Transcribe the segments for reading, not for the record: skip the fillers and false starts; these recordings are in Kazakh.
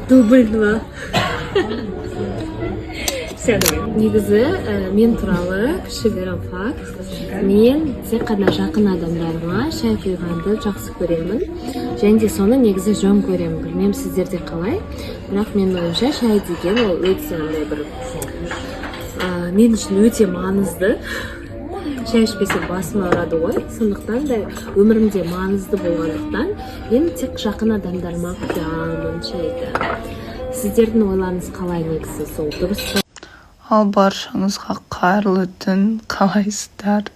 Дубль 2. Негізі мен туралы кішігірім факт. Мен тек қана жақын адамдарыма шай құйғанды жақсы көремін. Және де соны негізі жөн көремін. Білмеймін сіздерде қалай. Бірақ мен ойымша шай деген ол өте бір мен үшін өте маңызды. Шай ішпесем басым ауырады ғой. Сондықтан да өмірімде маңызды болғандықтан мен тек жақын адамдарыма құямын шайды. Сіздердің ойларыңыз қалай негізі сол дұрыс па? Ал баршаңызға қайырлы түн, қалайсыздар?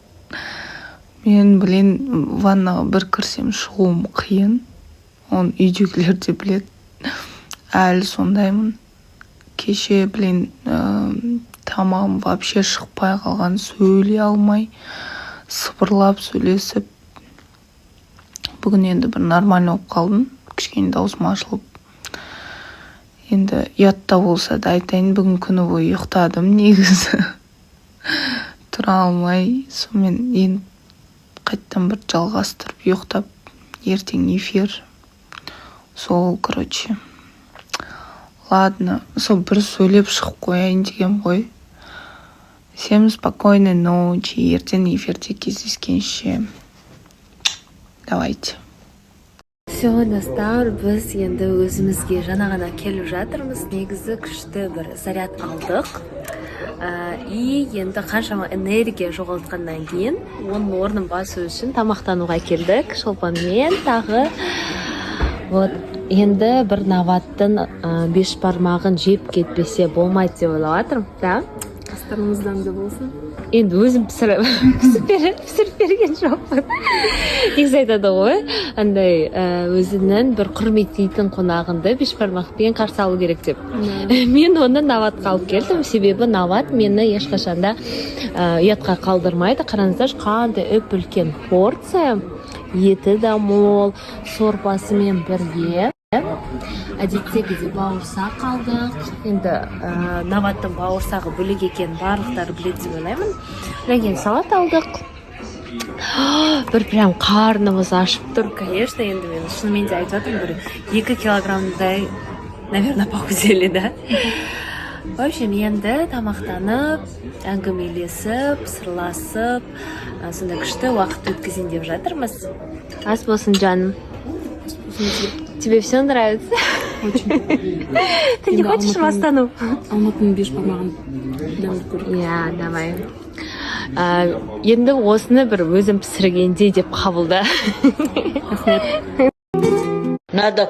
Мен білен ваннаға бір кірсем шығуым қиын. Оны үйдегілер де біледі. Әлі сондаймын. Кеше білен тамағым вообще шықпай қалған, сөйлей алмай, сыбырлап сөйлесіп. Бүгін енді бір нормально болып қалдым. Кішкене даусым ашылып. Енді ұятта болса да айтайын, бүгін күні бойы ұйықтадым негізі. Тұра алмай, сонымен енді қайттан бір жалғастырып ұйықтап, ертең эфир. Сол, короче. Ладно, сол бір сөйлеп шығып қояйын деген ғой. Всем спокойной ночи, ертең эфирде кездескенше. Давайте. Все, достар, біз енді өзімізге жаңа ғана келіп жатырмыз. Негізі күшті бір заряд алдық. И енді қаншама энергия жоғалтқаннан кейін оның орнын басу үшін тамақтануға келдік. Шолпанмен тағы. Вот, енді бір наваттың беш бармағын жеп кетпесе болмайды деп ойлап жатырмын. Да? Қастарыңыздан да болсын. Енді өзім пісіріп берген жоқпын. Негізі айтады ғой, андай өзінің бір құрметтейтін қонағынды бешбармақпен қарсы алу керек деп. Мен оны наватқа алып келдім, себебі нават мені ешқашанда ұятқа қалдырмайды. Қараңыздар, қандай үлкен порция, еті да мол, сорпасымен бірге. Әдеттегіде бауырсақ алдық. Енді наваттың бауырсағы бөлек екен, барлықтары біледі деп ойлаймын. Одан кейін салат алдық. Бір прям қарнымыз ашып тұр, конечно. Енді мен шынымен де айтып жатырмын, бір 2 килограммдай, наверное, похудели, да? В общем, енді тамақтанып, әңгімелесіп, сырласып, сонда күшті уақыт өткізейін деп жатырмыз. Ас болсын, жаным. Тебе все нравится? Очень. Ты не хочешь Астану? Алматының беш бармағын дәмді көрдім. Я, давай. Енді осыны бір өзім пісіргенде деп қабылда. Надо